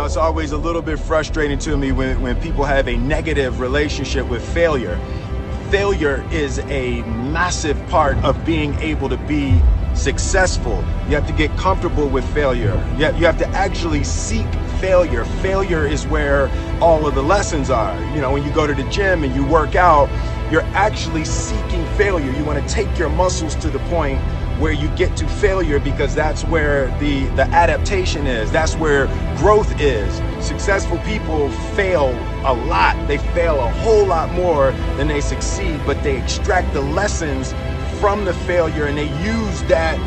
it's always a little bit frustrating to me when people have a negative relationship with failure. Failure is a massive part of being able to be successful. You have to get comfortable with failure. You have to actually seek failure. Failure is where all of the lessons are. You know, when you go to the gym and you work out, you're actually seeking failure. You want to take your muscles to the point where you get to failure, because that's where the adaptation is. That's where growth is. Successful people fail a lot. They fail a whole lot more than they succeed, but they extract the lessons from the failure and they use that,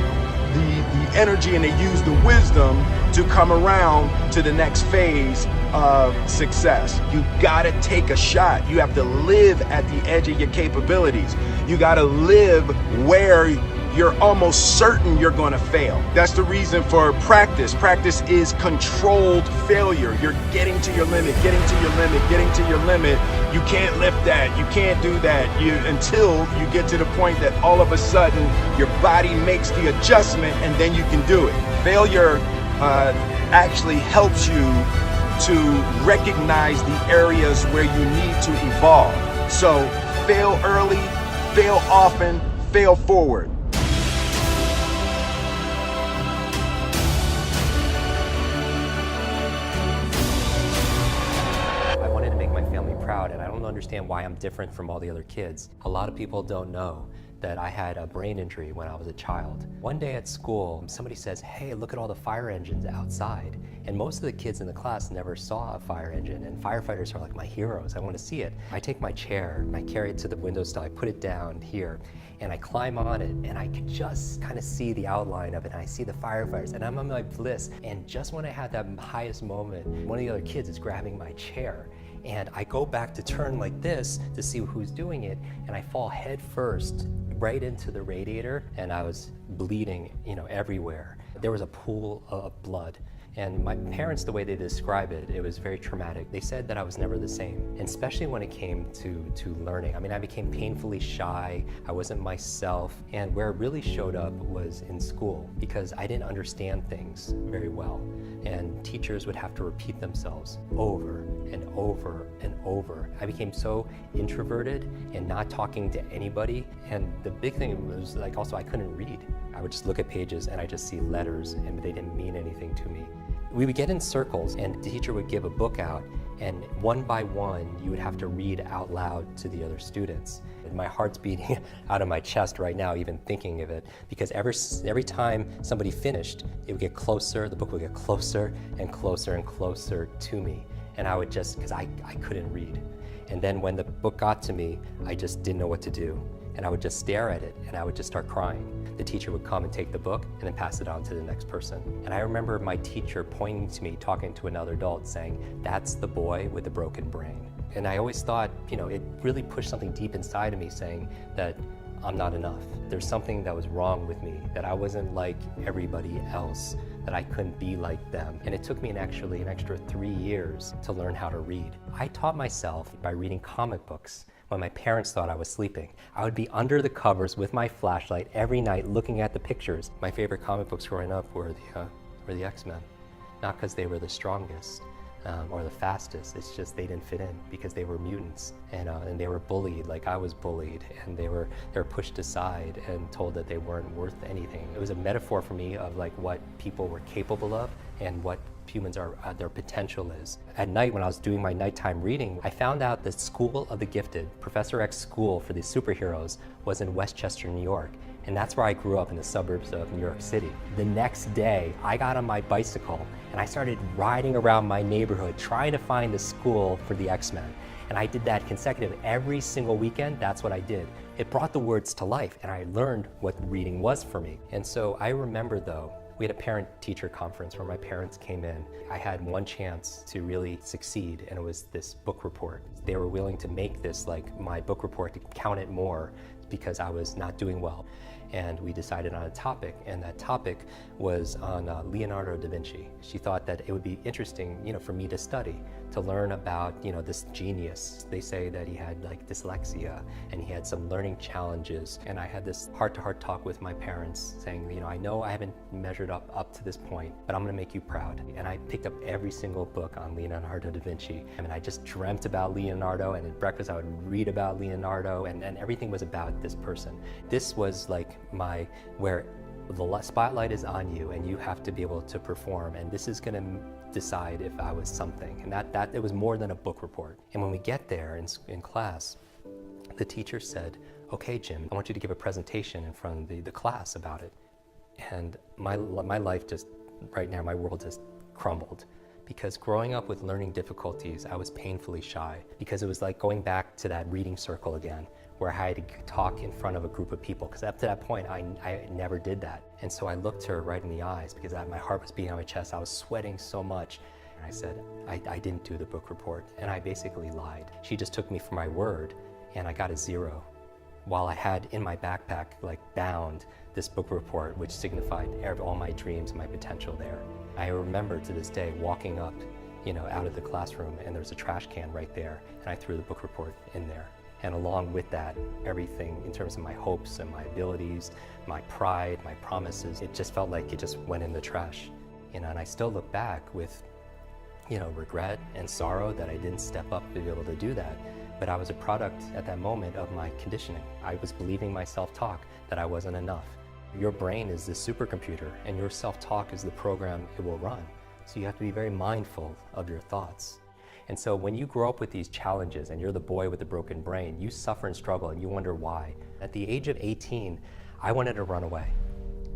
the energy, and they use the wisdom to come around to the next phase of success. You gotta take a shot. You have to live at the edge of your capabilities. You gotta live where you're almost certain you're gonna fail. That's the reason for practice. Practice is controlled failure. You're getting to your limit, getting to your limit, getting to your limit. You can't lift that, you can't do that, until you get to the point that all of a sudden your body makes the adjustment and then you can do it. Failure actually helps you to recognize the areas where you need to evolve. So fail early, fail often, fail forward. Proud, and I don't understand why I'm different from all the other kids. A lot of people don't know that I had a brain injury when I was a child. One day at school, somebody says, "Hey, look at all the fire engines outside." And most of the kids in the class never saw a fire engine, and firefighters are like my heroes. I want to see it. I take my chair and I carry it to the windowsill, I put it down here, and I climb on it, and I could just kind of see the outline of it, and I see the firefighters, and I'm on my bliss. And just when I had that highest moment, one of the other kids is grabbing my chair, and I go back to turn like this to see who's doing it, and I fall head first right into the radiator, and I was bleeding, everywhere. There was a pool of blood. And my parents, the way they describe it, it was very traumatic. They said that I was never the same, and especially when it came to learning. I mean, I became painfully shy, I wasn't myself, and where it really showed up was in school, because I didn't understand things very well. And teachers would have to repeat themselves over and over and over. I became so introverted and not talking to anybody. And the big thing was also I couldn't read. I would just look at pages and I just see letters and they didn't mean anything to me. We would get in circles and the teacher would give a book out, and one by one you would have to read out loud to the other students. And my heart's beating out of my chest right now even thinking of it, because every time somebody finished, it would get closer, the book would get closer and closer and closer to me. And I would just, because I couldn't read. And then when the book got to me, I just didn't know what to do. And I would just stare at it and I would just start crying. The teacher would come and take the book and then pass it on to the next person. And I remember my teacher pointing to me, talking to another adult, saying, "That's the boy with the broken brain." And I always thought, it really pushed something deep inside of me, saying that I'm not enough. There's something that was wrong with me, that I wasn't like everybody else, that I couldn't be like them. And it took me actually an extra 3 years to learn how to read. I taught myself by reading comic books. When my parents thought I was sleeping, I would be under the covers with my flashlight every night looking at the pictures. My favorite comic books growing up were the X-Men. Not because they were the strongest or the fastest, it's just they didn't fit in because they were mutants, and they were bullied like I was bullied, and they were pushed aside and told that they weren't worth anything. It was a metaphor for me of what people were capable of and what humans are, their potential is. At night, when I was doing my nighttime reading, I found out the School of the Gifted, Professor X's school for the superheroes, was in Westchester, New York. And that's where I grew up, in the suburbs of New York City. The next day, I got on my bicycle and I started riding around my neighborhood trying to find the school for the X-Men. And I did that consecutive every single weekend. That's what I did. It brought the words to life, and I learned what reading was for me. And so I remember, though, we had a parent-teacher conference where my parents came in. I had one chance to really succeed, and it was this book report. They were willing to make this my book report, to count it more, because I was not doing well. And we decided on a topic, and that topic was on Leonardo da Vinci. She thought that it would be interesting, for me to study. to learn about, this genius. They say that he had like dyslexia and he had some learning challenges. And I had this heart-to-heart talk with my parents saying, I know I haven't measured up to this point, but I'm gonna make you proud. And I picked up every single book on Leonardo da Vinci. I mean, I just dreamt about Leonardo, and at breakfast I would read about Leonardo, and everything was about this person. This was like where the spotlight is on you and you have to be able to perform, and this is going to decide if I was something. And that it was more than a book report. And when we get there in class, the teacher said, okay, Jim, I want you to give a presentation in front of the class about it. And my life just, right now, my world just crumbled. Because growing up with learning difficulties, I was painfully shy, because it was like going back to that reading circle again, where I had to talk in front of a group of people, because up to that point, I never did that. And so I looked her right in the eyes, because my heart was beating on my chest. I was sweating so much. And I said, I didn't do the book report. And I basically lied. She just took me for my word, and I got a 0. While I had in my backpack, like bound, this book report, which signified all my dreams and my potential there. I remember to this day walking up, out of the classroom, and there's a trash can right there, and I threw the book report in there. And along with that, everything in terms of my hopes and my abilities, my pride, my promises, it just felt like it just went in the trash. And I still look back with, regret and sorrow that I didn't step up to be able to do that. But I was a product at that moment of my conditioning. I was believing my self-talk that I wasn't enough. Your brain is the supercomputer, and your self-talk is the program it will run. So you have to be very mindful of your thoughts. And so when you grow up with these challenges and you're the boy with the broken brain, you suffer and struggle and you wonder why. At the age of 18, I wanted to run away.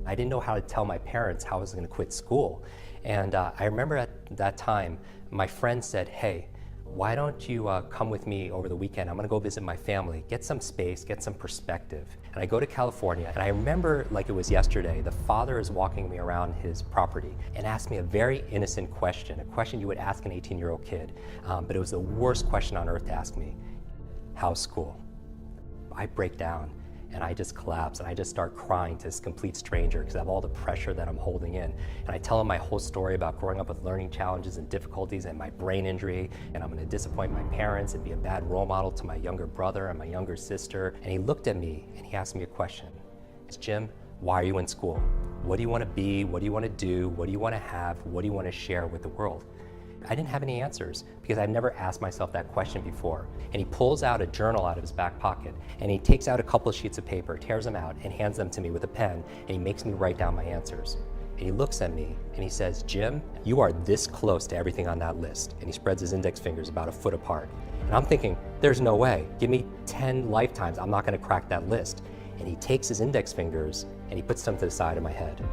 I didn't know how to tell my parents how I was going to quit school. And I remember at that time, my friend said, hey, why don't you come with me over the weekend? I'm gonna go visit my family, get some space, get some perspective. And I go to California, and I remember like it was yesterday, the father is walking me around his property and asked me a very innocent question, a question you would ask an 18-year-old kid, but it was the worst question on earth to ask me. How's school? I break down, and I just collapse, and I just start crying to this complete stranger because I have all the pressure that I'm holding in. And I tell him my whole story about growing up with learning challenges and difficulties and my brain injury, and I'm going to disappoint my parents and be a bad role model to my younger brother and my younger sister. And he looked at me and he asked me a question. It's, Jim, why are you in school? What do you want to be? What do you want to do? What do you want to have? What do you want to share with the world? I didn't have any answers because I've never asked myself that question before. And he pulls out a journal out of his back pocket, and he takes out a couple of sheets of paper, tears them out, and hands them to me with a pen, and he makes me write down my answers. And he looks at me and he says, Jim, you are this close to everything on that list. And he spreads his index fingers about a foot apart. And I'm thinking, there's no way. Give me 10 lifetimes, I'm not gonna crack that list. And he takes his index fingers and he puts them to the side of my head.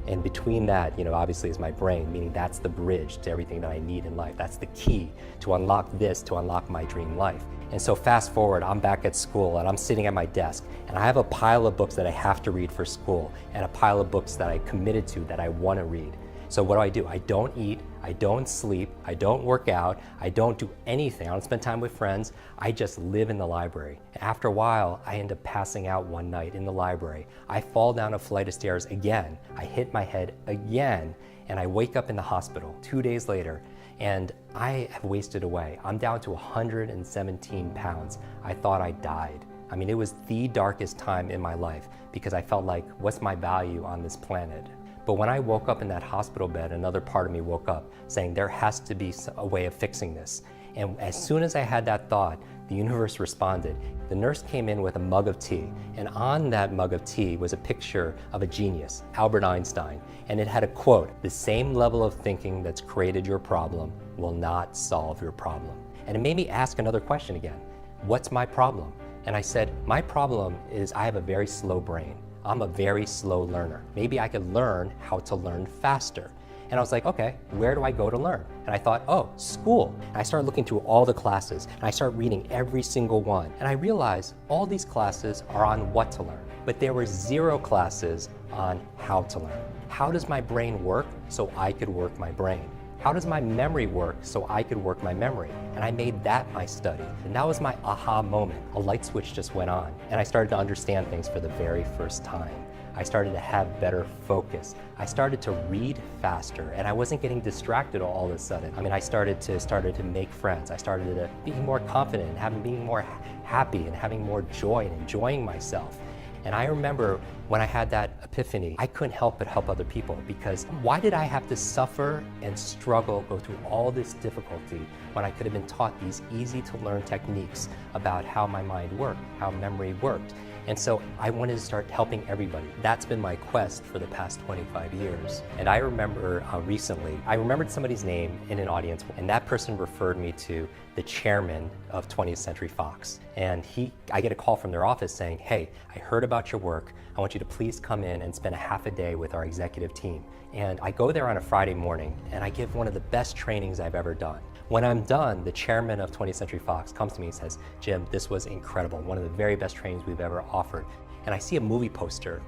And between that, obviously is my brain, meaning that's the bridge to everything that I need in life. That's the key to unlock this, to unlock my dream life. And so fast forward, I'm back at school and I'm sitting at my desk and I have a pile of books that I have to read for school and a pile of books that I committed to that I want to read. So what do? I don't eat, I don't sleep, I don't work out, I don't do anything. I don't spend time with friends. I just live in the library. After a while, I end up passing out one night in the library. I fall down a flight of stairs again. I hit my head again, and I wake up in the hospital 2 days later, and I have wasted away. I'm down to 117 pounds. I thought I died. I mean, it was the darkest time in my life because I felt like, what's my value on this planet? But when I woke up in that hospital bed, another part of me woke up saying there has to be a way of fixing this. And as soon as I had that thought, the universe responded. The nurse came in with a mug of tea, and on that mug of tea was a picture of a genius, Albert Einstein, and it had a quote, "The same level of thinking that's created your problem will not solve your problem." And it made me ask another question again. What's my problem? And I said, my problem is I have a very slow brain. I'm a very slow learner. Maybe I could learn how to learn faster. And I was like, okay, where do I go to learn? And I thought, oh, school. And I started looking through all the classes, and I started reading every single one. And I realized all these classes are on what to learn, but there were 0 classes on how to learn. How does my brain work so I could work my brain? How does my memory work so I could work my memory? And I made that my study. And that was my aha moment. A light switch just went on, and I started to understand things for the very first time. I started to have better focus. I started to read faster, and I wasn't getting distracted all of a sudden. I mean, I started to make friends. I started to be more confident and being more happy and having more joy and enjoying myself. And I remember when I had that epiphany, I couldn't help but help other people, because why did I have to suffer and struggle, go through all this difficulty when I could have been taught these easy to learn techniques about how my mind worked, how memory worked? And so I wanted to start helping everybody. That's been my quest for the past 25 years. And I remember recently, I remembered somebody's name in an audience, and that person referred me to the chairman of 20th Century Fox. And I get a call from their office saying, hey, I heard about your work. I want you to please come in and spend a half a day with our executive team. And I go there on a Friday morning, and I give one of the best trainings I've ever done. When I'm done, the chairman of 20th Century Fox comes to me and says, Jim, this was incredible, one of the very best trainings we've ever offered. And I see a movie poster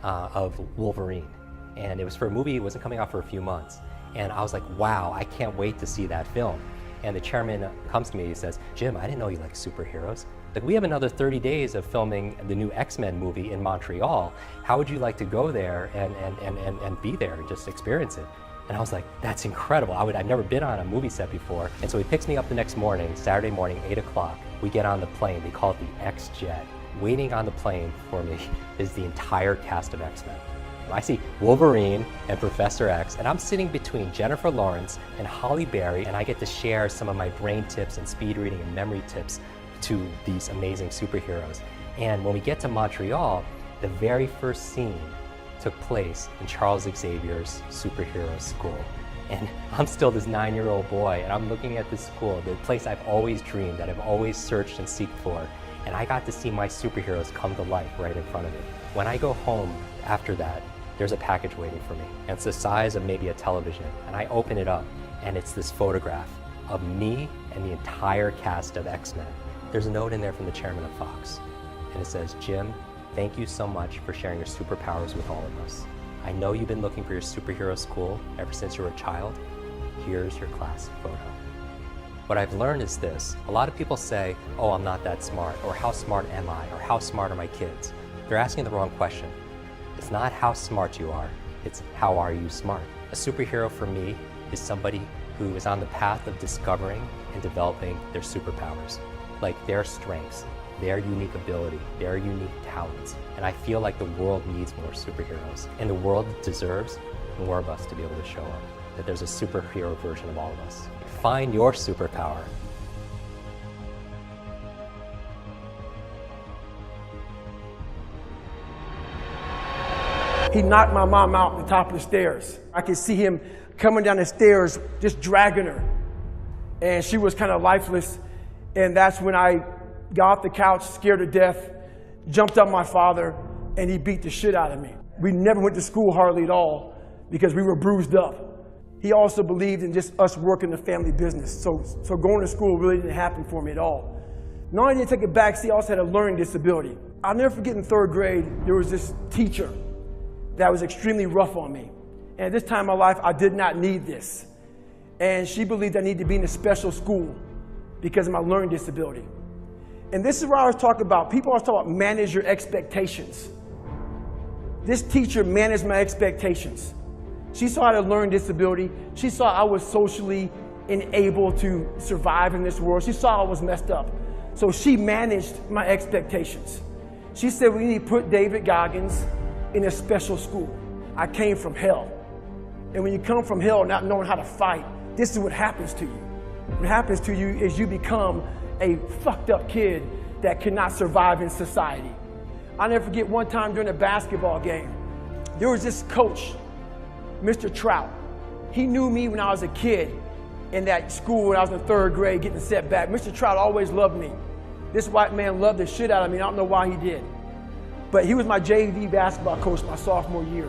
of Wolverine. And it was for a movie, it wasn't coming out for a few months. And I was like, wow, I can't wait to see that film. And the chairman comes to me, he says, Jim, I didn't know you liked superheroes. Like, we have another 30 days of filming the new X-Men movie in Montreal. How would you like to go there and be there and just experience it? And I was like, that's incredible. I'd never been on a movie set before. And so he picks me up the next morning, Saturday morning, 8 o'clock. We get on the plane, they call it the X-Jet. Waiting on the plane for me is the entire cast of X-Men. I see Wolverine and Professor X, and I'm sitting between Jennifer Lawrence and Halle Berry, and I get to share some of my brain tips and speed reading and memory tips to these amazing superheroes. And when we get to Montreal, the very first scene took place in Charles Xavier's superhero school. And I'm still this 9-year-old boy, and I'm looking at this school, the place I've always dreamed, that I've always searched and seeked for. And I got to see my superheroes come to life right in front of me. When I go home after that, there's a package waiting for me. And it's the size of maybe a television. And I open it up, and it's this photograph of me and the entire cast of X-Men. There's a note in there from the chairman of Fox. And it says, Jim, thank you so much for sharing your superpowers with all of us. I know you've been looking for your superhero school ever since you were a child. Here's your class photo. What I've learned is this. A lot of people say, oh, I'm not that smart, or how smart am I, or how smart are my kids? They're asking the wrong question. It's not how smart you are, it's how are you smart. A superhero for me is somebody who is on the path of discovering and developing their superpowers, like their strengths, their unique ability, their unique talents. And I feel like the world needs more superheroes, and the world deserves more of us to be able to show up, that there's a superhero version of all of us. Find your superpower. He knocked my mom out the top of the stairs. I could see him coming down the stairs, just dragging her. And she was kind of lifeless. And that's when I got off the couch, scared to death, jumped on my father, and he beat the shit out of me. We never went to school hardly at all because we were bruised up. He also believed in just us working the family business. So going to school really didn't happen for me at all. Not only did he take a backseat, I also had a learning disability. I'll never forget in 3rd grade, there was this teacher that was extremely rough on me. And at this time in my life, I did not need this. And she believed I needed to be in a special school because of my learning disability. And this is where I was talking about, people always talk about manage your expectations. This teacher managed my expectations. She saw I had a learning disability. She saw I was socially unable to survive in this world. She saw I was messed up. So she managed my expectations. She said, we need to put David Goggins in a special school. I came from hell. And when you come from hell not knowing how to fight, this is what happens to you. What happens to you is you become a fucked up kid that cannot survive in society. I'll never forget one time during a basketball game, there was this coach, Mr. Trout. He knew me when I was a kid in that school when I was in 3rd grade getting set back. Mr. Trout always loved me. This white man loved the shit out of me. I don't know why he did. But he was my JV basketball coach my sophomore year.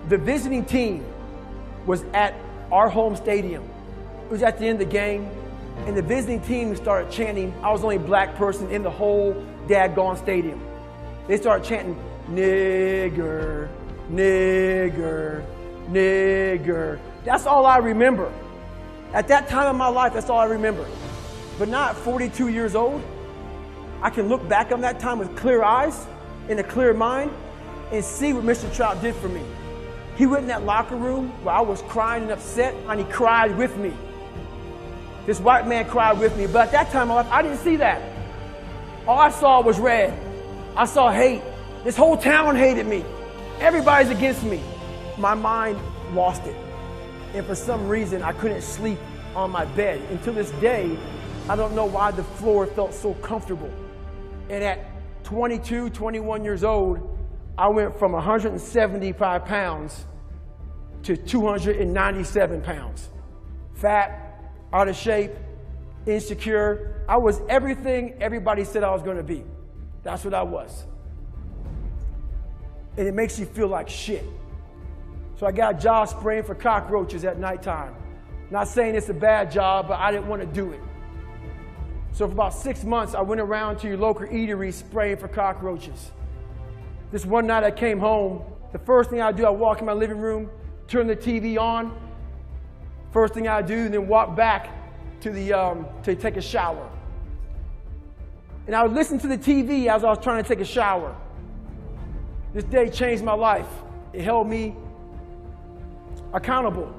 The visiting team was at our home stadium. It was at the end of the game, and the visiting team started chanting. I was the only black person in the whole daggone stadium. They started chanting, nigger, nigger, nigger. That's all I remember. At that time in my life, that's all I remember. But now at 42 years old, I can look back on that time with clear eyes and a clear mind, and see what Mr. Trout did for me. He went in that locker room where I was crying and upset, and he cried with me. This white man cried with me, but at that time in my life, I didn't see that. All I saw was red. I saw hate. This whole town hated me. Everybody's against me. My mind lost it. And for some reason, I couldn't sleep on my bed. Until this day, I don't know why the floor felt so comfortable. And at 22, 21 years old, I went from 175 pounds to 297 pounds. Fat, out of shape, insecure. I was everything everybody said I was going to be. That's what I was. And it makes you feel like shit. So I got a job spraying for cockroaches at nighttime. Not saying it's a bad job, but I didn't want to do it. So for about 6 months, I went around to your local eatery spraying for cockroaches. This one night I came home, the first thing I do, I walk in my living room, turn the TV on. First thing I do, then walk back to to take a shower. And I would listen to the TV as I was trying to take a shower. This day changed my life. It held me accountable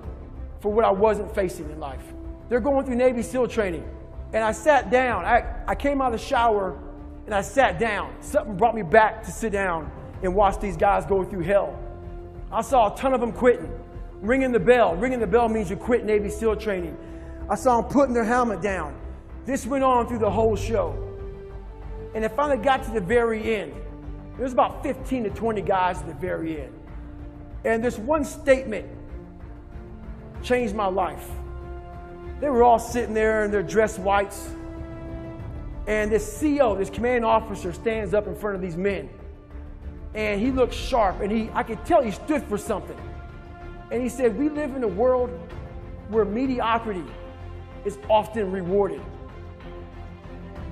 for what I wasn't facing in life. They're going through Navy SEAL training. And I sat down. I came out of the shower and I sat down. Something brought me back to sit down and watch these guys go through hell. I saw a ton of them quitting, ringing the bell. Ringing the bell means you quit Navy SEAL training. I saw them putting their helmet down. This went on through the whole show. And it finally got to the very end. There was about 15 to 20 guys at the very end. And this one statement changed my life. They were all sitting there in their dress whites. And this CO, this commanding officer, stands up in front of these men. And he looked sharp, and I could tell he stood for something. And he said, we live in a world where mediocrity is often rewarded.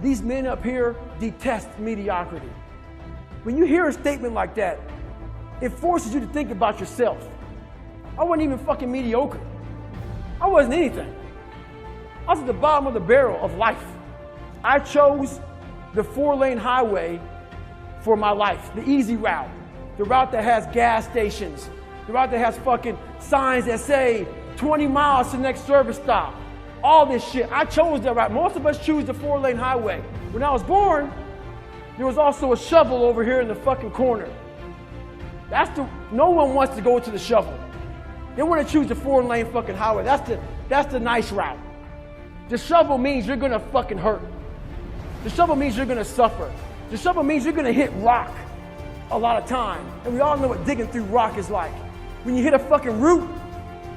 These men up here detest mediocrity. When you hear a statement like that, it forces you to think about yourself. I wasn't even fucking mediocre. I wasn't anything. I was at the bottom of the barrel of life. I chose the 4-lane highway for my life, the easy route, the route that has gas stations, the route that has fucking signs that say 20 miles to the next service stop. All this shit. I chose that route. Most of us choose the 4-lane highway. When I was born, there was also a shovel over here in the fucking corner. No one wants to go to the shovel. They want to choose the 4-lane fucking highway. That's the nice route. The shovel means you're gonna fucking hurt. The shovel means you're gonna suffer. The shovel means you're gonna hit rock a lot of time. And we all know what digging through rock is like. When you hit a fucking root,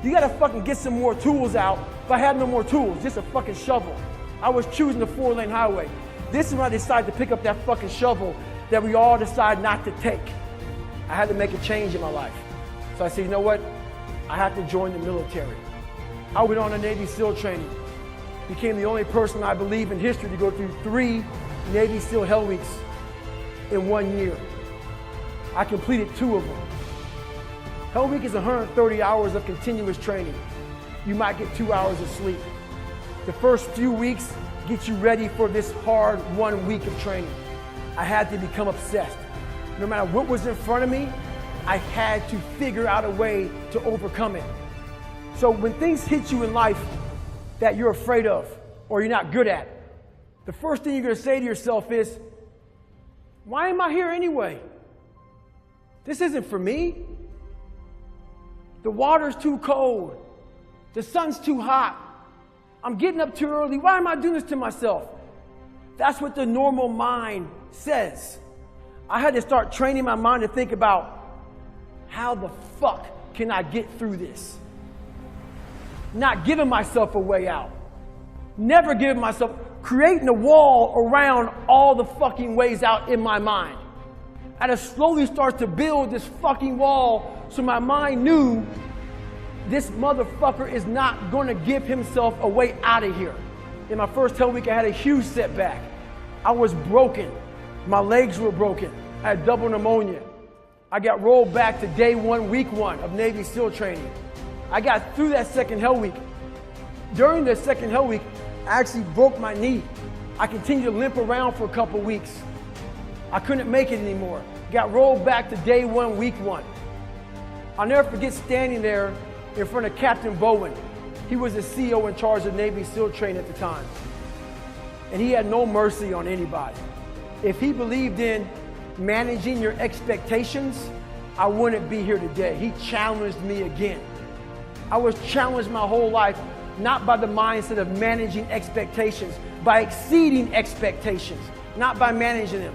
you gotta fucking get some more tools out. If I had no more tools, just a fucking shovel. I was choosing the 4-lane highway. This is when I decided to pick up that fucking shovel that we all decide not to take. I had to make a change in my life. So I said, you know what? I have to join the military. I went on a Navy SEAL training. Became the only person I believe in history to go through 3 Navy SEAL Hell Weeks in 1 year. I completed 2 of them. Hell Week is 130 hours of continuous training. You might get 2 hours of sleep. The first few weeks get you ready for this hard 1 week of training. I had to become obsessed. No matter what was in front of me, I had to figure out a way to overcome it. So when things hit you in life that you're afraid of or you're not good at, the first thing you're going to say to yourself is, why am I here anyway? This isn't for me. The water's too cold. The sun's too hot. I'm getting up too early. Why am I doing this to myself? That's what the normal mind says. I had to start training my mind to think about, how the fuck can I get through this? Not giving myself a way out. Never giving myself, creating a wall around all the fucking ways out in my mind. I had to slowly start to build this fucking wall so my mind knew this motherfucker is not going to give himself a way out of here. In my first Hell Week, I had a huge setback. I was broken. My legs were broken. I had double pneumonia. I got rolled back to day 1, week 1 of Navy SEAL training. I got through that second Hell Week. During the second Hell Week, I actually broke my knee. I continued to limp around for a couple weeks. I couldn't make it anymore. Got rolled back to day one, week one. I'll never forget standing there in front of Captain Bowen. He was the CEO in charge of Navy SEAL training at the time. And he had no mercy on anybody. If he believed in managing your expectations, I wouldn't be here today. He challenged me again. I was challenged my whole life, not by the mindset of managing expectations, by exceeding expectations, not by managing them.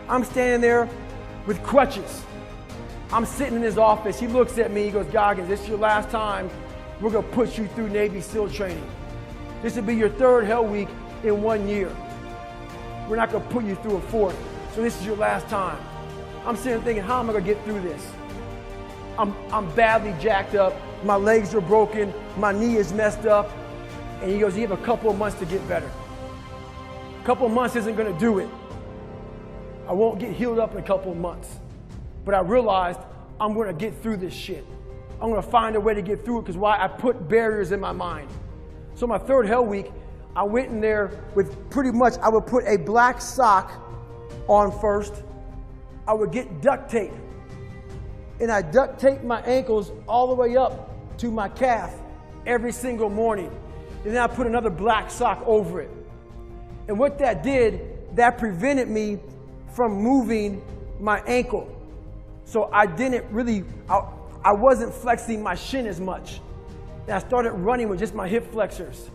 I'm standing there with crutches. I'm sitting in his office. He looks at me, he goes, Goggins, this is your last time. We're gonna put you through Navy SEAL training. This will be your third Hell Week in 1 year. We're not gonna put you through a fourth. So this is your last time. I'm sitting thinking, how am I gonna get through this? I'm badly jacked up. My legs are broken. My knee is messed up. And he goes, you have a couple of months to get better. A couple of months isn't gonna do it. I won't get healed up in a couple of months. But I realized I'm gonna get through this shit. I'm gonna find a way to get through it, because why? I put barriers in my mind. So my third Hell Week, I went in there with pretty much, I would put a black sock on first. I would get duct tape. And I duct taped my ankles all the way up to my calf every single morning. And then I put another black sock over it. And what that did, that prevented me from moving my ankle. So I didn't really, I wasn't flexing my shin as much. And I started running with just my hip flexors.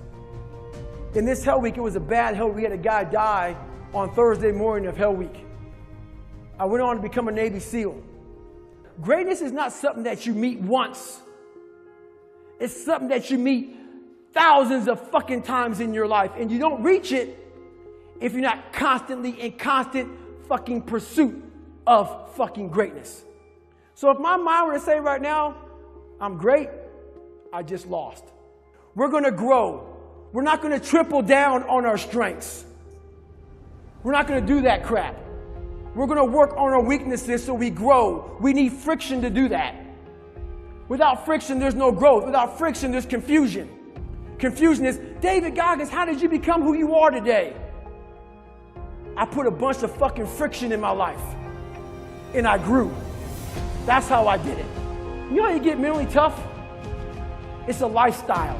In this Hell Week, it was a bad Hell Week. We had a guy die on Thursday morning of Hell Week. I went on to become a Navy SEAL. Greatness is not something that you meet once. It's something that you meet thousands of fucking times in your life. And you don't reach it if you're not constantly in constant fucking pursuit of fucking greatness. So if my mind were to say right now, I'm great, I just lost. We're gonna grow. We're not gonna triple down on our strengths. We're not gonna do that crap. We're gonna work on our weaknesses so we grow. We need friction to do that. Without friction, there's no growth. Without friction, there's confusion. Confusion is, David Goggins, how did you become who you are today? I put a bunch of fucking friction in my life, and I grew. That's how I did it. You know how you get mentally tough? It's a lifestyle.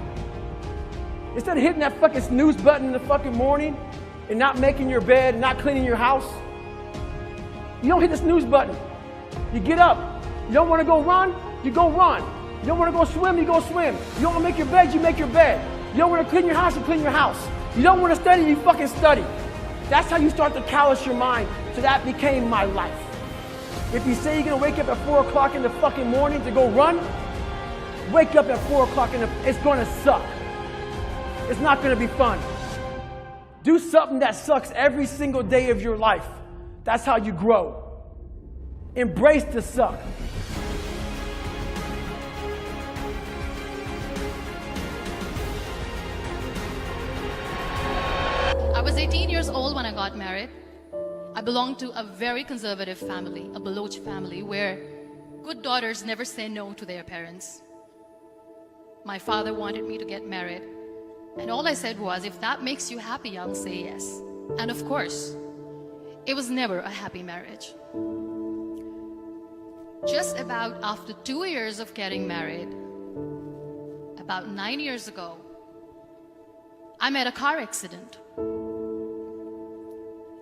Instead of hitting that fucking snooze button in the fucking morning and not making your bed, not cleaning your house, you don't hit the snooze button. You get up. You don't want to go run, you go run. You don't want to go swim, you go swim. You don't want to make your bed, you make your bed. You don't want to clean your house, you clean your house. You don't want to study, you fucking study. That's how you start to callous your mind. So that became my life. If you say you're going to wake up at 4 o'clock in the fucking morning to go run, wake up at 4 o'clock it's going to suck. It's not going to be fun. Do something that sucks every single day of your life. That's how you grow. Embrace the suck. I was 18 years old when I got married. I belonged to a very conservative family, a Baloch family, where good daughters never say no to their parents. My father wanted me to get married, and all I said was, if that makes you happy, I'll say yes. And of course, it was never a happy marriage. Just about after 2 years of getting married, about 9 years ago, I met a car accident.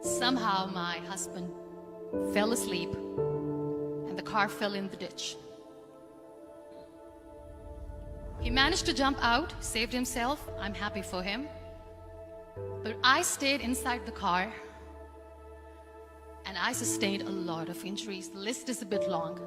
Somehow my husband fell asleep and the car fell in the ditch. He managed to jump out, saved himself. I'm happy for him. But I stayed inside the car and I sustained a lot of injuries. The list is a bit long.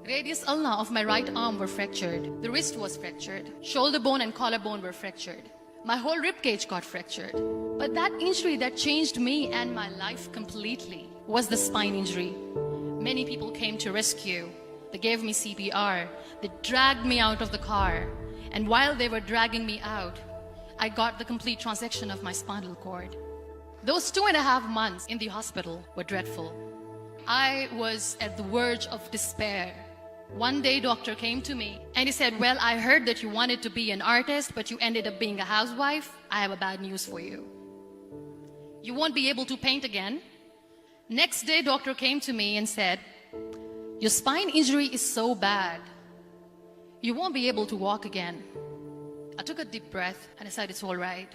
Radius ulna of my right arm were fractured. The wrist was fractured. Shoulder bone and collarbone were fractured. My whole rib cage got fractured. But that injury that changed me and my life completely was the spine injury. Many people came to rescue. They gave me CPR. They dragged me out of the car. And while they were dragging me out, I got the complete transection of my spinal cord. Those 2.5 months in the hospital were dreadful. I was at the verge of despair. One day, doctor came to me and he said, well, I heard that you wanted to be an artist, but you ended up being a housewife. I have a bad news for you. You won't be able to paint again, Next day, doctor came to me and said, your spine injury is so bad, you won't be able to walk again. I took a deep breath and I said, it's all right.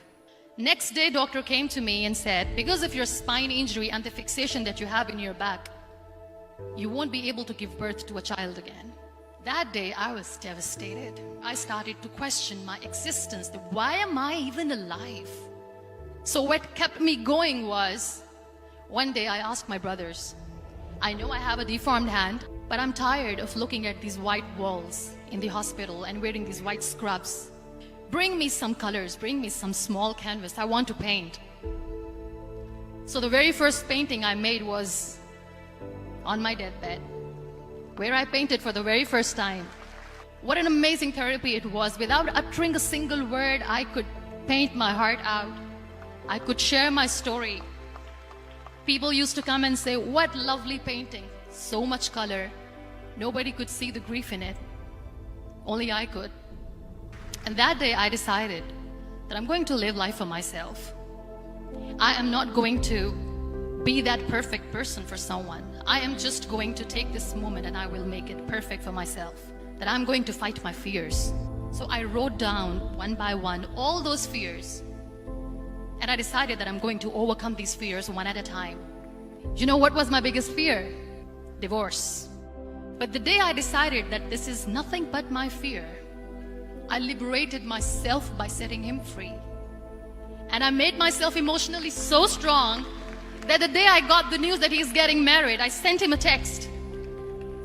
Next day, doctor came to me and said, because of your spine injury and the fixation that you have in your back, you won't be able to give birth to a child again. That day, I was devastated. I started to question my existence. Why am I even alive? So what kept me going was, one day I asked my brothers, I know I have a deformed hand, but I'm tired of looking at these white walls in the hospital and wearing these white scrubs. Bring me some colors, bring me some small canvas. I want to paint. So the very first painting I made was on my deathbed, where I painted for the very first time. What an amazing therapy it was. Without uttering a single word, I could paint my heart out. I could share my story. People used to come and say, what lovely painting. So much color. Nobody could see the grief in it. Only I could. And that day I decided that I'm going to live life for myself. I am not going to be that perfect person for someone. I am just going to take this moment and I will make it perfect for myself. That I'm going to fight my fears. So I wrote down one by one all those fears. And I decided that I'm going to overcome these fears one at a time. You know what was my biggest fear? Divorce. But the day I decided that this is nothing but my fear, I liberated myself by setting him free. And I made myself emotionally so strong that the day I got the news that he's getting married, I sent him a text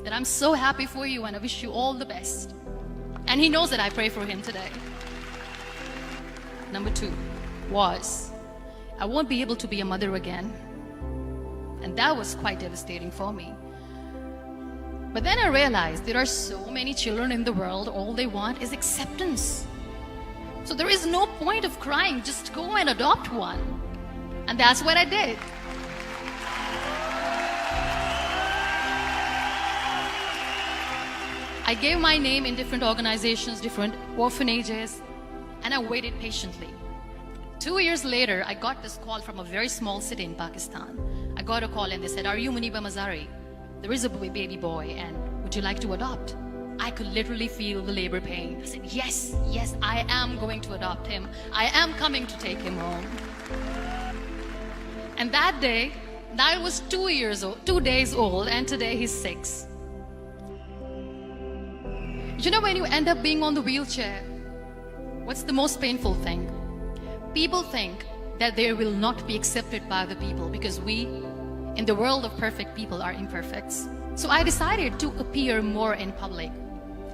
that I'm so happy for you and I wish you all the best. And he knows that I pray for him today. Number 2 was, I won't be able to be a mother again. And that was quite devastating for me. But then I realized there are so many children in the world, all they want is acceptance. So there is no point of crying, just go and adopt one. And that's what I did. I gave my name in different organizations, different orphanages, and I waited patiently. 2 years later, I got this call from a very small city in Pakistan. I got a call and they said, are you Muniba Mazari? There is a baby boy and would you like to adopt? I could literally feel the labor pain. I said, yes, I am going to adopt him. I am coming to take him home. And that day, I was 2 days old, and today he's 6. You know, when you end up being on the wheelchair, what's the most painful thing? People think that they will not be accepted by the people because we, in the world of perfect people, are imperfects. So I decided to appear more in public.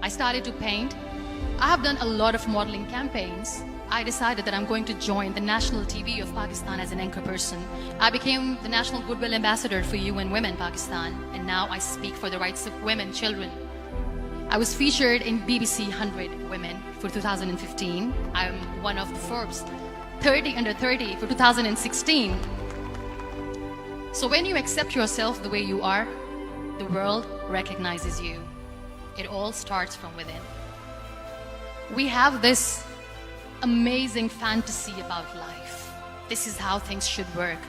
I started to paint. I have done a lot of modeling campaigns. I decided that I'm going to join the national TV of Pakistan as an anchor person. I became the National Goodwill Ambassador for UN Women Pakistan, and now I speak for the rights of women, children. I was featured in BBC 100 Women for 2015. I'm one of the Forbes 30 under 30 for 2016. So when you accept yourself the way you are, the world recognizes you. It all starts from within. We have this amazing fantasy about life. This is how things should work.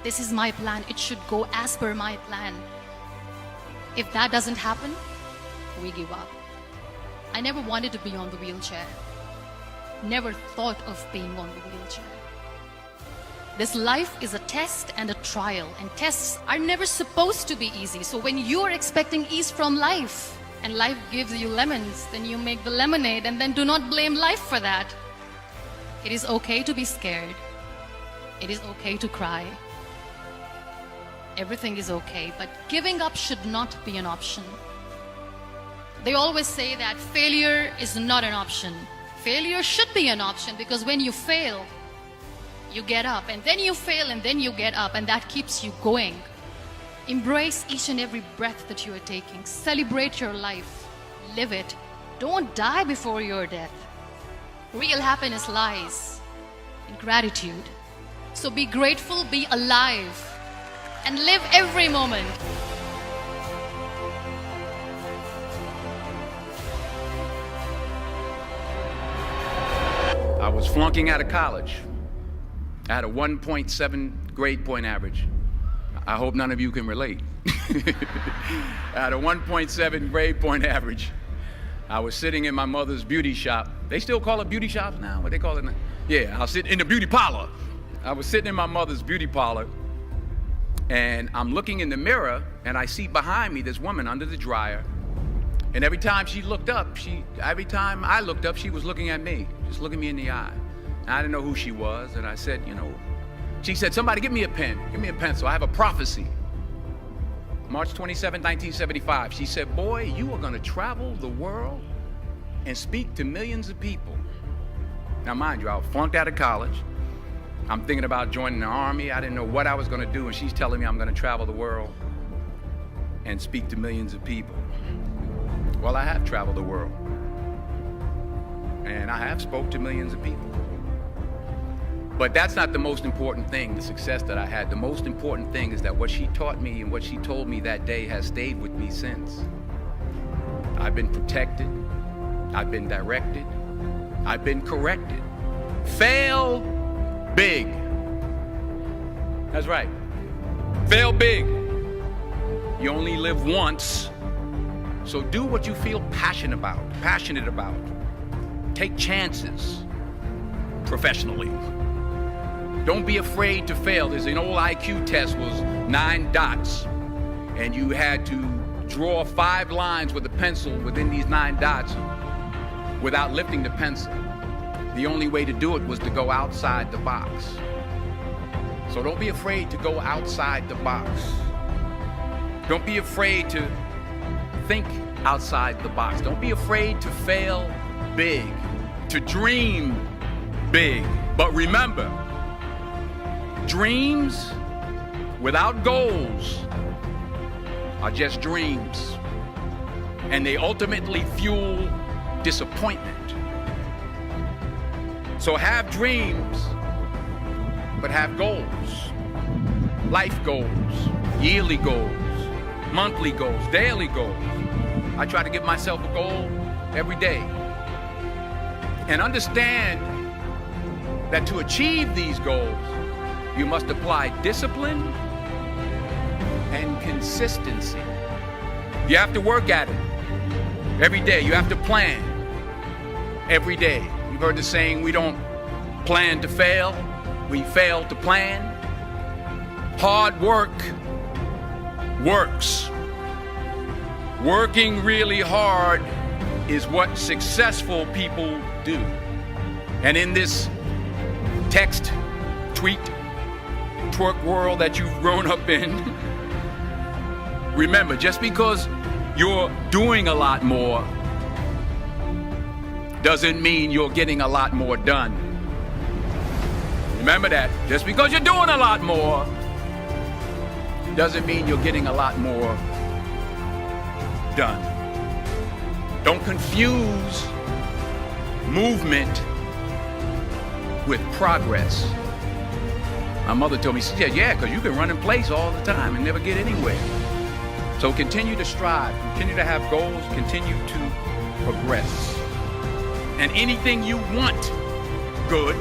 This is my plan. It should go as per my plan. If that doesn't happen, we give up. I never wanted to be on the wheelchair. Never thought of being on the wheelchair. This life is a test and a trial, and tests are never supposed to be easy. So when you are expecting ease from life, and life gives you lemons, then you make the lemonade, and then do not blame life for that. It is okay to be scared. It is okay to cry. Everything is okay, but giving up should not be an option. They always say that failure is not an option. Failure should be an option, because when you fail, you get up, and then you fail, and then you get up, and that keeps you going. Embrace each and every breath that you are taking. Celebrate your life. Live it. Don't die before your death. Real happiness lies in gratitude. So be grateful, be alive, and live every moment. I was flunking out of college. I had a 1.7 grade point average. I hope none of you can relate. I had a 1.7 grade point average. I was sitting in my mother's beauty shop. They still call it beauty shops now? What they call it now? Yeah, I'll sit in the beauty parlor. I was sitting in my mother's beauty parlor, and I'm looking in the mirror, and I see behind me this woman under the dryer. And every time she looked up, every time I looked up, she was looking at me, just looking me in the eye. And I didn't know who she was, and I said, she said, somebody give me a pen, give me a pencil, I have a prophecy. March 27, 1975, she said, boy, you are gonna travel the world and speak to millions of people. Now mind you, I was flunked out of college. I'm thinking about joining the army. I didn't know what I was gonna do, and she's telling me I'm gonna travel the world and speak to millions of people. Well, I have traveled the world, and I have spoke to millions of people. But that's not the most important thing, the success that I had. The most important thing is that what she taught me and what she told me that day has stayed with me since. I've been protected, I've been directed, I've been corrected. Fail big. That's right. Fail big. You only live once, so do what you feel passionate about. Take chances professionally. Don't be afraid to fail. There's an old IQ test, was 9 dots, and you had to draw 5 lines with a pencil within these 9 dots without lifting the pencil. The only way to do it was to go outside the box. So don't be afraid to go outside the box. Don't be afraid to think outside the box. Don't be afraid to fail big, to dream big. But remember, dreams without goals are just dreams, and they ultimately fuel disappointment. So have dreams, but have goals. Life goals, yearly goals, monthly goals, daily goals. I try to give myself a goal every day. And understand that to achieve these goals, you must apply discipline and consistency. You have to work at it every day. You have to plan every day. You've heard the saying, we don't plan to fail, we fail to plan. Hard work works. Working really hard is what successful people do. And in this text, tweet, twerk world that you've grown up in, remember, just because you're doing a lot more doesn't mean you're getting a lot more done. Remember that. Just because you're doing a lot more doesn't mean you're getting a lot more done. Don't confuse movement with progress. My mother told me, she said, yeah, because you can run in place all the time and never get anywhere. So continue to strive, continue to have goals, continue to progress. And anything you want good,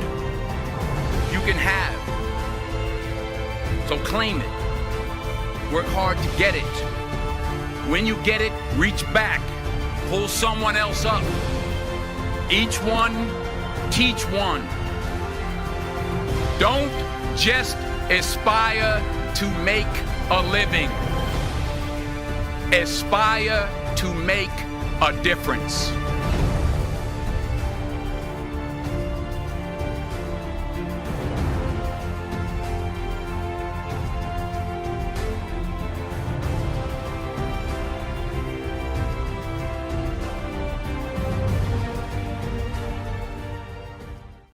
you can have. So claim it. Work hard to get it. When you get it, reach back. Pull someone else up. Each one, teach one. Don't just aspire to make a living. Aspire to make a difference.